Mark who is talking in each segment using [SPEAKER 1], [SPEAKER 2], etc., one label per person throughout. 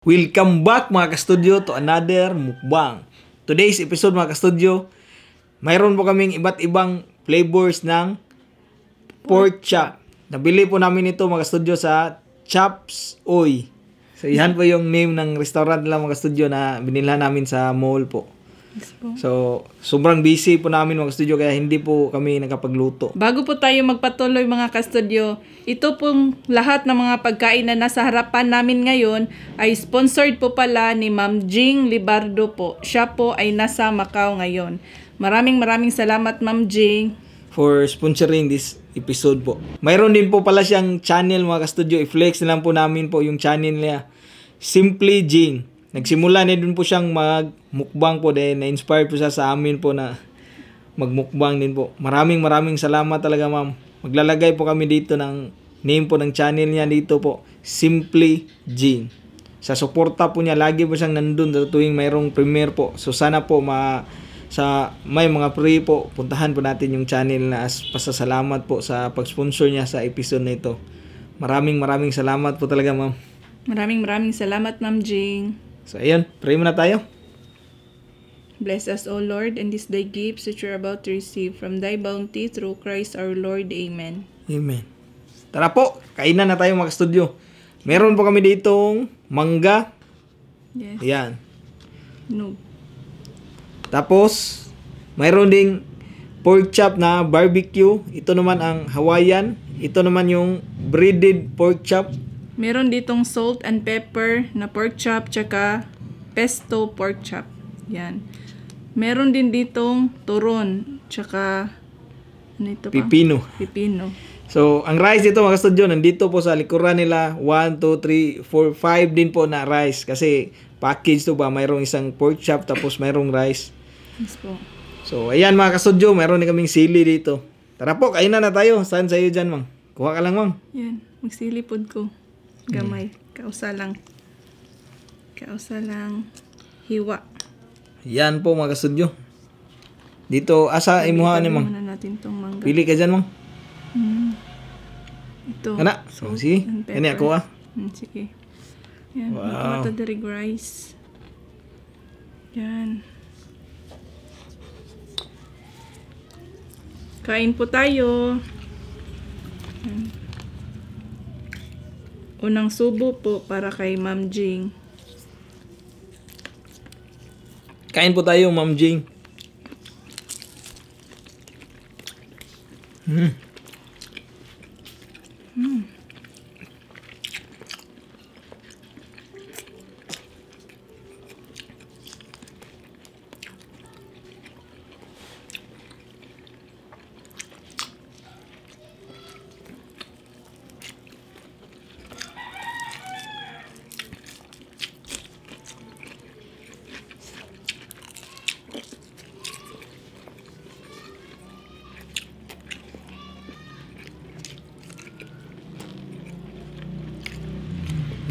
[SPEAKER 1] Welcome back mga ka-studio to another mukbang. Today's episode mga ka-studio, mayroon po kaming iba't ibang flavors ng pork chop. Nabili po namin ito mga ka-studio sa Chops Oy. So yan po yung name ng restaurant nila mga ka-studio na binilhan namin sa mall po. So, sobrang busy po namin mga studio kaya hindi po kami nakapagluto.
[SPEAKER 2] Bago po tayo magpatuloy mga ka-studio, ito pong lahat ng mga pagkain na nasa harapan namin ngayon ay sponsored po pala ni Ma'am Jing Libardo po. Siya po ay nasa Macau ngayon. Maraming salamat Ma'am Jing
[SPEAKER 1] For sponsoring this episode po. Mayroon din po pala siyang channel mga ka-studio. I-flex na lang po namin po yung channel niya. Simply Jing. Nagsimula na din po siyang magmukbang po dahil na-inspire po siya sa amin po na magmukbang din po. Maraming salamat talaga ma'am. Maglalagay po kami dito ng name po ng channel niya dito po. Simply Jing. Sa suporta po niya, lagi po siyang nandun tuwing mayroong premiere po. So sana po sa may mga free po, puntahan po natin yung channel na as pasasalamat po sa pag-sponsor niya sa episode na ito. Maraming salamat po talaga ma'am.
[SPEAKER 2] Maraming salamat Ma'am Jing.
[SPEAKER 1] So, ayun. Pray muna tayo.
[SPEAKER 2] Bless us, O Lord, and this thy gifts that you're about to receive from thy bounty through Christ our Lord. Amen.
[SPEAKER 1] Amen. Tara po. Kainan na tayo mga studio. Meron po kami ditong mangga.
[SPEAKER 2] Yes.
[SPEAKER 1] Ayan.
[SPEAKER 2] No.
[SPEAKER 1] Tapos, mayroon ding pork chop na barbecue. Ito naman ang Hawaiian. Ito naman yung breaded pork chop.
[SPEAKER 2] Meron ditong salt and pepper na pork chop tsaka pesto pork chop. Yan. Meron din ditong turon tsaka ano ito pa?
[SPEAKER 1] Pipino. So, ang rice dito mga studio, nandito po sa likuran nila. 1, 2, 3, 4, 5 din po na rice. Kasi package to ba, mayroong isang pork chop tapos mayroong rice.
[SPEAKER 2] Yes po.
[SPEAKER 1] So, ayan mga ka-studio, mayroon din kaming sili dito. Tara po, kainan na tayo. Saan sa'yo dyan, mang? Kuha ka lang, mang.
[SPEAKER 2] Yan. Magsilipod ko. Gamay. Kausa lang. Hiwa.
[SPEAKER 1] Yan po mga ka-studio. Dito, asa imuha ni, mang?
[SPEAKER 2] Muna natin tong mangga.
[SPEAKER 1] Pili ka dyan, mang.
[SPEAKER 2] Ito.
[SPEAKER 1] Kana? So, sige. Kani ako
[SPEAKER 2] Sige. Yan.
[SPEAKER 1] Wow.
[SPEAKER 2] Matadarig rice. Yan. Kain po tayo. Yan. Unang subo po para kay Ma'am Jing.
[SPEAKER 1] Kain po tayo, Ma'am Jing.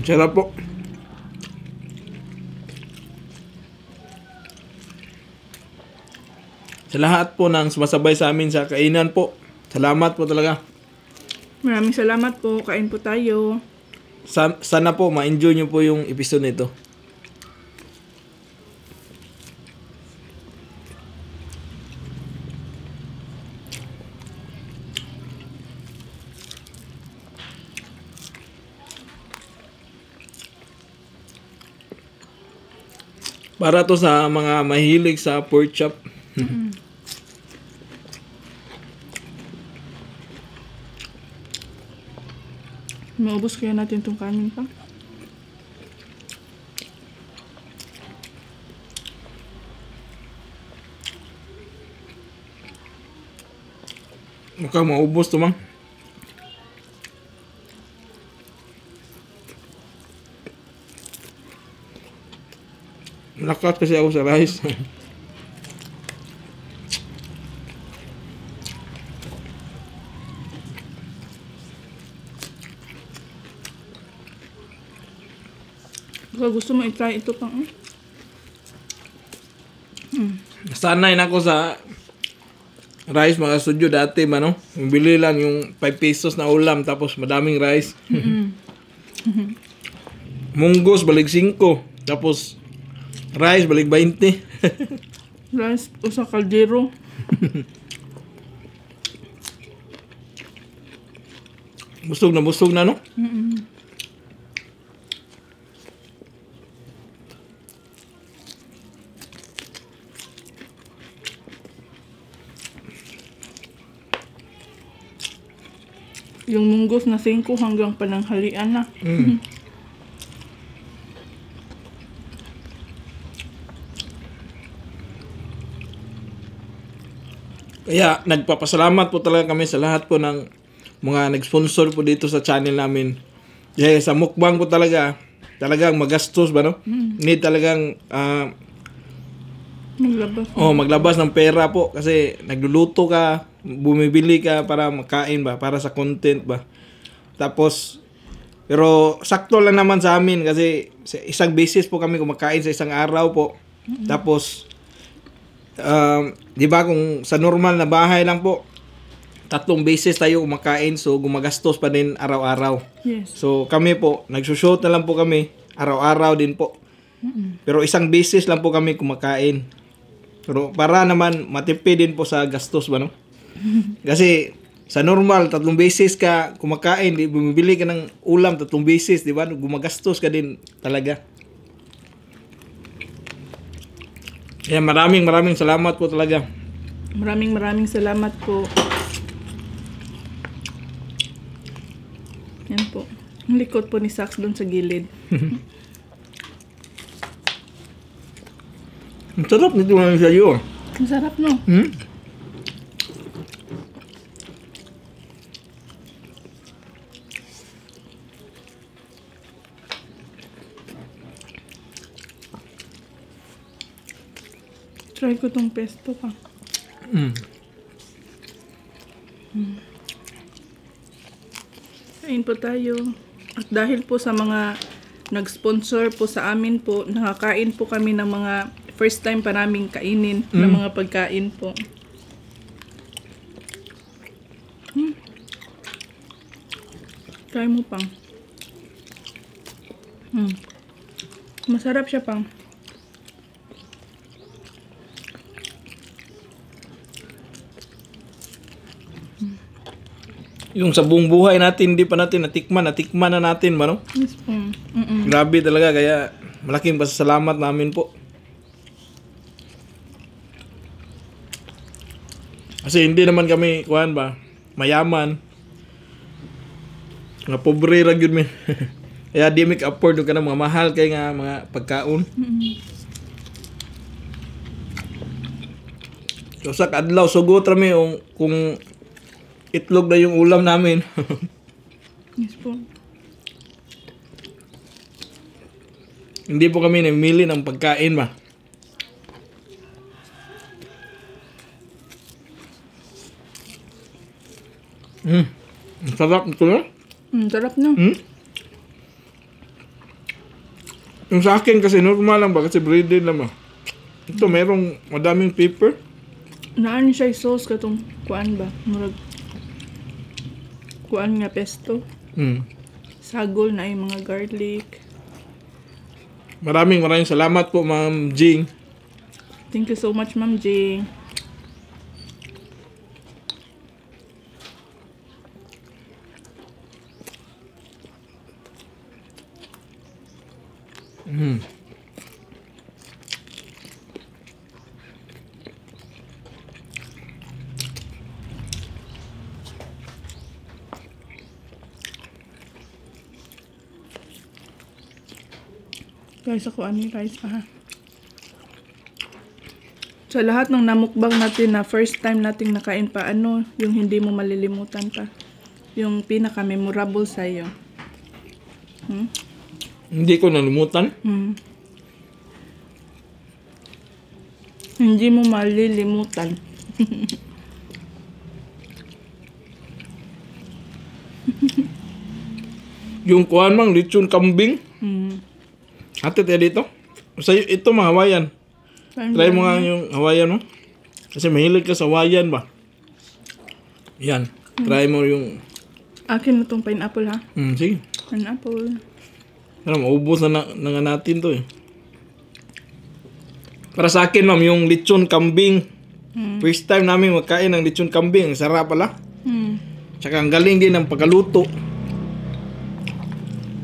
[SPEAKER 1] Sarap po. Sa lahat po ng sumasabay sa amin sa kainan po. Salamat po talaga.
[SPEAKER 2] Maraming salamat po. Kain po tayo.
[SPEAKER 1] Sana po ma-enjoy nyo po yung episode nito. Para to sa mga mahilig sa pork chop.
[SPEAKER 2] Maubos kaya natin itong kanin pa.
[SPEAKER 1] Mukhang maubos to, mang. Lakas kasi ako sa rice.
[SPEAKER 2] Baka gusto mo i-try ito pang
[SPEAKER 1] Sanay na ako sa rice mga studio dati man, no? Bili lang yung 5 pesos na ulam tapos madaming rice. Munggos balik 5. Tapos rice balik 20.
[SPEAKER 2] Rice, usa kaldero.
[SPEAKER 1] Busog na no?
[SPEAKER 2] Yung munggos na 5 hanggang pananghalian na.
[SPEAKER 1] Kaya nagpapasalamat po talaga kami sa lahat po ng mga nag-sponsor po dito sa channel namin. Kaya sa mukbang po talagang magastos ba no? Need talagang
[SPEAKER 2] Maglabas.
[SPEAKER 1] maglabas ng pera po kasi nagluluto ka, bumibili ka para makain ba, para sa content ba. Tapos pero sakto lang naman sa amin kasi sa isang beses po kami kumakain sa isang araw po. Tapos di ba kung sa normal na bahay lang po 3 beses tayo kumakain, so gumagastos pa din araw-araw.
[SPEAKER 2] Yes.
[SPEAKER 1] So kami po nagsushoot na lang po kami araw-araw din po. Pero isang beses lang po kami kumakain. Pero para naman matipid din po sa gastos ba no? Kasi sa normal 3 beses ka kumakain, di bumibili ka ng ulam 3 beses, di ba? Gumagastos ka din talaga. Kaya maraming salamat po talaga.
[SPEAKER 2] Maraming salamat po. Yan po. Ang likod po ni Sax doon sa gilid.
[SPEAKER 1] Ang sarap nito lang sa iyo.
[SPEAKER 2] Ang sarap, no? Try ko tong pesto pa. Kain po tayo. At dahil po sa mga nag-sponsor po sa amin po, nakakain po kami ng mga first time pa naming kainin ng mga pagkain po. Try mo pang. Masarap siya pang.
[SPEAKER 1] Yung sa buong buhay natin, hindi pa natin natikman na natin ba no?
[SPEAKER 2] Yes po.
[SPEAKER 1] Grabe talaga, kaya malaking pasasalamat namin po. Kasi hindi naman kami, kuhan ba, mayaman. Nga pobre ra gyud mi. Kaya di make afford ka na mga mahal kay nga mga pagkaon. So sa kadlaw sugot ra mi kung itlog na yung ulam namin.
[SPEAKER 2] Yes po.
[SPEAKER 1] Hindi po kami namili ng pagkain ba. Ang sarap nito na.
[SPEAKER 2] Sarap na.
[SPEAKER 1] Yung sa akin kasi normal lang ba kasi breaded lang ba. Ito merong madaming pepper.
[SPEAKER 2] Naan siya sauce katong kuan ba? Murag kuan nga pesto. Sagol na yung mga garlic.
[SPEAKER 1] Maraming salamat po Ma'am Jing.
[SPEAKER 2] Thank you so much, Ma'am Jing. Guys, ako ani rice pa ha. Sa lahat ng namukbang natin na first time nating nakain pa, ano yung hindi mo malilimutan pa? Yung pinaka-memorable sa'yo?
[SPEAKER 1] Hindi ko nalimutan.
[SPEAKER 2] Hindi mo malilimutan.
[SPEAKER 1] Yung kuhan mang lechon kambing. Hatid ya dito. Sa ito mga Hawaiian. Try mo nga yung Hawaiian mo. Kasi mahilig ka sa Hawaiian ba? Yan. Try mo yung...
[SPEAKER 2] Akin na tong pineapple ha.
[SPEAKER 1] Sige.
[SPEAKER 2] Pineapple.
[SPEAKER 1] Ano, maubos na nga natin to eh. Para sa akin, ma'am, yung lechon kambing. First time namin magkain ng lechon kambing. Ang sarap pala. Tsaka ang galing din ng pagkaluto.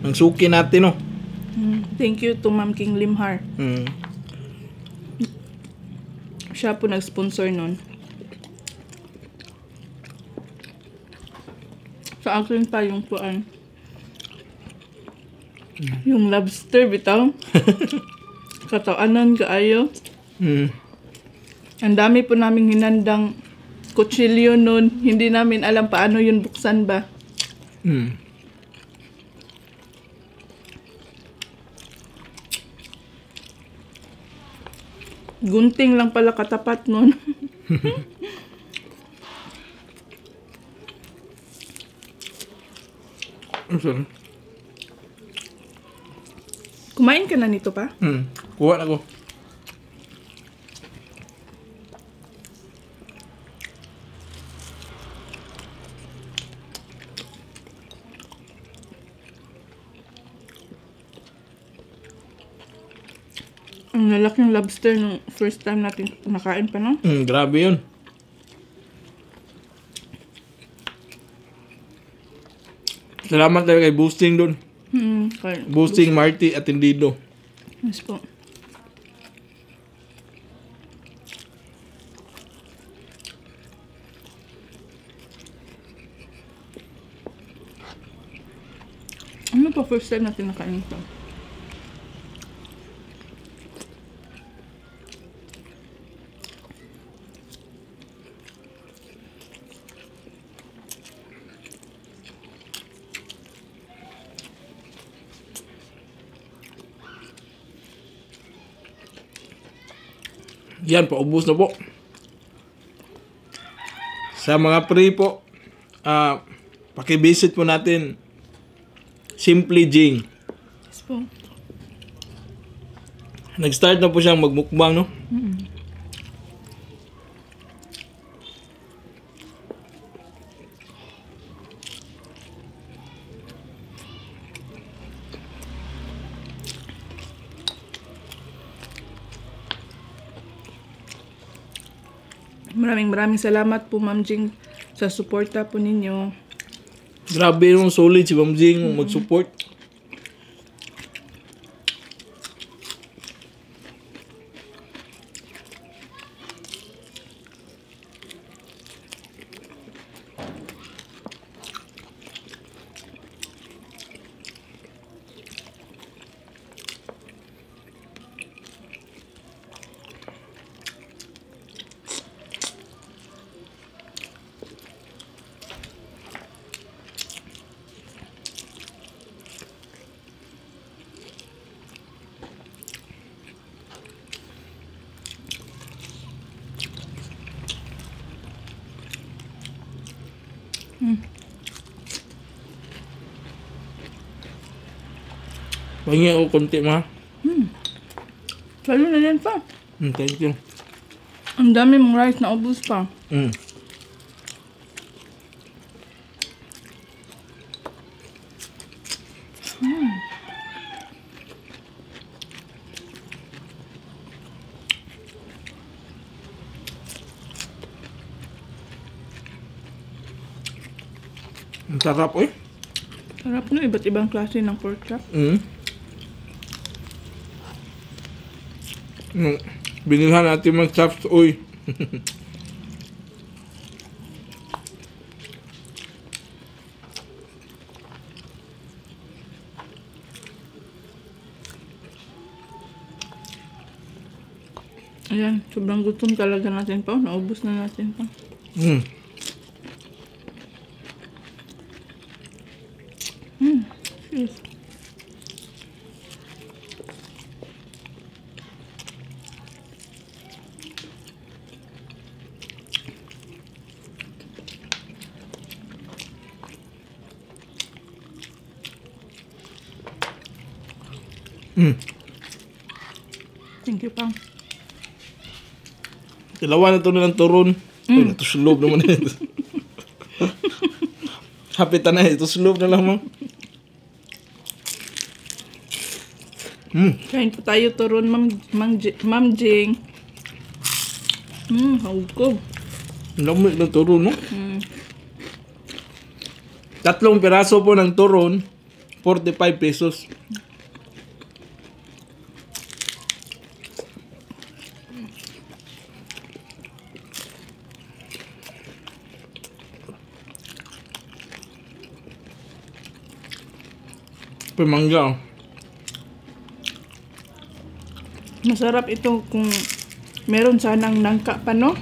[SPEAKER 1] Ang suki natin, no?
[SPEAKER 2] Thank you to Ma'am King Limhar. Siya po nag-sponsor nun. Sa akin pa yung kuan. Yung lobster, bitaw. Kataanan kaayo. Ang dami po naming hinandang kutsilyo nun. Hindi namin alam paano yun buksan ba. Gunting lang pala katapat nun. Kumain ka na nito pa?
[SPEAKER 1] Kuha na ko.
[SPEAKER 2] Ang lalaking lobster nung first time natin nakain pa, no?
[SPEAKER 1] Grabe yun. Salamat tayo kay Boosting doon. Boosting, Marty, Atendido.
[SPEAKER 2] Yes po. Ano pa first time natin nakain ito?
[SPEAKER 1] Yan, paubos na po. Sa mga pre po, pakivisit po natin Simply Jing.
[SPEAKER 2] Yes po.
[SPEAKER 1] Nag-start na po siyang magmukbang, no?
[SPEAKER 2] Maraming salamat po, Ma'am Jing, sa suporta po ninyo.
[SPEAKER 1] Grabe yung solid si Ma'am Jing mag-support. Pahingi ako konti, ma.
[SPEAKER 2] Lalo na yan pa.
[SPEAKER 1] Thank you.
[SPEAKER 2] Ang dami mong rice na ubos pa.
[SPEAKER 1] Ang sarap, eh.
[SPEAKER 2] Sarap na, iba't ibang klase ng pork chop.
[SPEAKER 1] Binilhan natin mag-chops, uy.
[SPEAKER 2] Ayan, sobrang gutom talaga natin pa. Naubos na natin pa. Yes. Thank you, Pang.
[SPEAKER 1] Dalawa na to na ng turon. Ay, natuslog naman ito. Hapitan na, ito slob na lang, ma'am.
[SPEAKER 2] Kain po tayo turon, Ma'am Jing. Hawag.
[SPEAKER 1] Lamig ng turon, no?
[SPEAKER 2] Mm.
[SPEAKER 1] 3 piraso po ng turon, 45 pesos. Pamangga.
[SPEAKER 2] Masarap ito kung meron sanang nangka pa, no?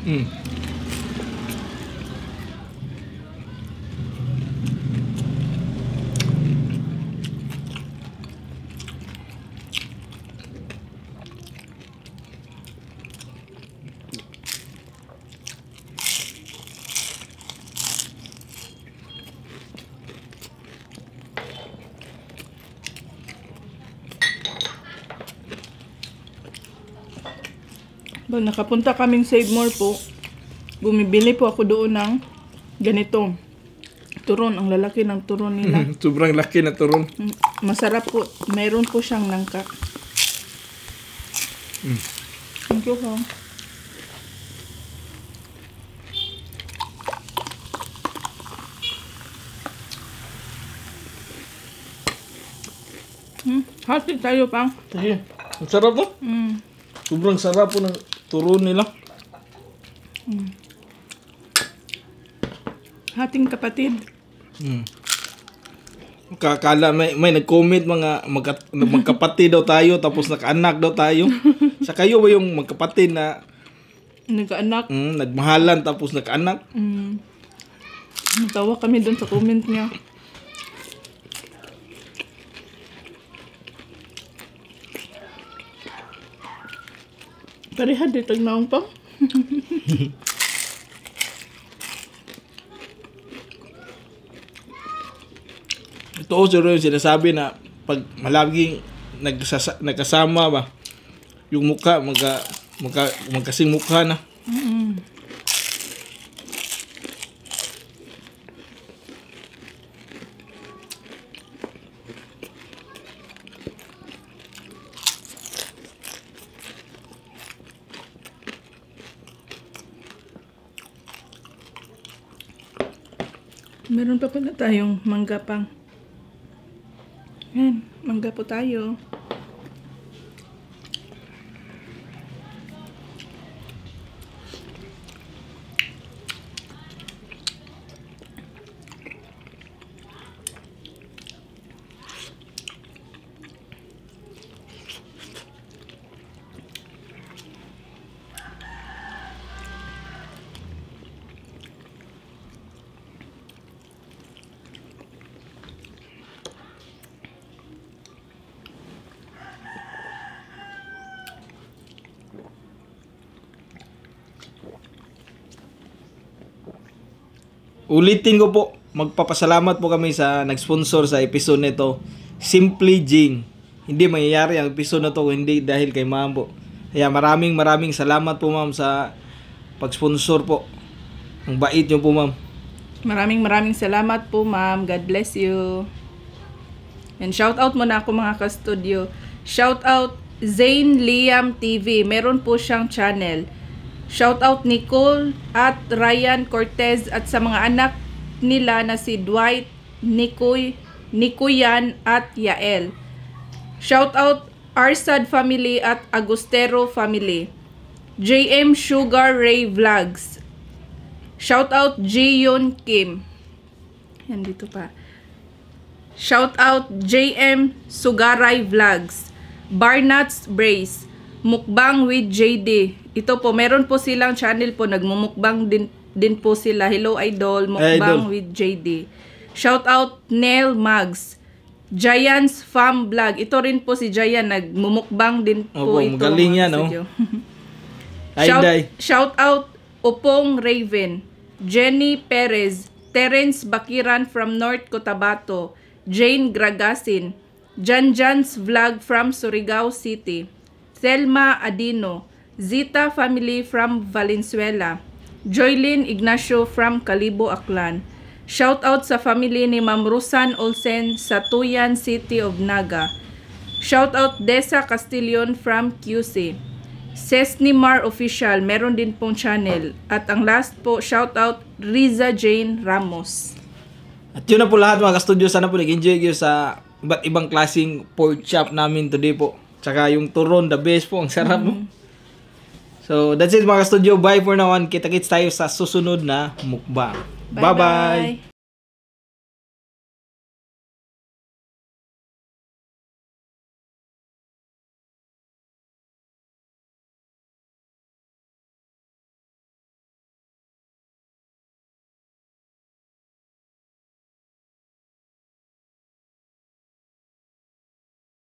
[SPEAKER 2] Nakapunta kaming Save More po. Bumibili po ako doon ng ganito. Turon, ang lalaki ng turon nila.
[SPEAKER 1] Sobrang laki na turon.
[SPEAKER 2] Masarap po. Mayroon po siyang nangka. Thank you, Kong. Hati tayo, Pang.
[SPEAKER 1] Sige. Ang sarap po. Sobrang sarap po ng turon nila.
[SPEAKER 2] Hating kapatid.
[SPEAKER 1] Kakala may nag-comment mga magkapatid daw tayo tapos nakaanak daw tayo. Sa kayo ba yung magkapatid na
[SPEAKER 2] Nagkaanak.
[SPEAKER 1] nagmahalan tapos nakaanak?
[SPEAKER 2] Natawa kami doon sa comment niya. Pareha dito naong pa.
[SPEAKER 1] Ito sir yung sinasabi na pag malaging nagkasama ba yung mukha magkasing mukha na.
[SPEAKER 2] Meron pa pala tayong mangga, Pang. Yan, mangga po tayo.
[SPEAKER 1] Ulitin ko po, magpapasalamat po kami sa nag-sponsor sa episode nito, Simply Jing. Hindi mangyayari ang episode na to kung hindi dahil kay ma'am po. Kaya maraming salamat po ma'am sa pag-sponsor po. Ang bait niyo po ma'am.
[SPEAKER 2] Maraming salamat po, ma'am. God bless you. And shout out muna ako mga ka-studio. Shout out Zane Liam TV. Meron po siyang channel. Shout out Nicole at Ryan Cortez at sa mga anak nila na si Dwight, Nikoyan at Yael. Shout out Arsad family at Agustero family. JM Sugar Ray Vlogs. Shout out Jiyon Kim. Yan dito pa. Shout out JM Sugaray Vlogs. Barnuts Brace. Mukbang with JD. Ito po, meron po silang channel po. Nagmumukbang din po sila. Hello Idol. Mukbang with JD. Shout out Nell Mags. Giants Farm Vlog. Ito rin po si Giant. Nagmumukbang din po ito.
[SPEAKER 1] Magaling yan, oh.
[SPEAKER 2] Shout out Upong Raven. Jenny Perez. Terence Bakiran from North Cotabato. Jane Gragasin. Janjan's Vlog from Surigao City. Selma Adino. Zita family from Valenzuela. Joylyn Ignacio from Calibo, Aklan. Shout out sa family ni Ma'am Rusan Olsen sa Tuyan City of Naga. Shoutout Desa Castillon from QC. Sesnimar Official, meron din pong channel. At ang last po, shoutout Riza Jane Ramos.
[SPEAKER 1] At yun na po lahat mga ka-studio. Sana po nag-enjoy kayo sa iba't ibang klaseng pork chop namin today po. Tsaka yung turon, the best po. Ang sarap po. So, that's it mga ka-studio. Bye for now. Kita-kits tayo sa susunod na mukbang. Bye-bye!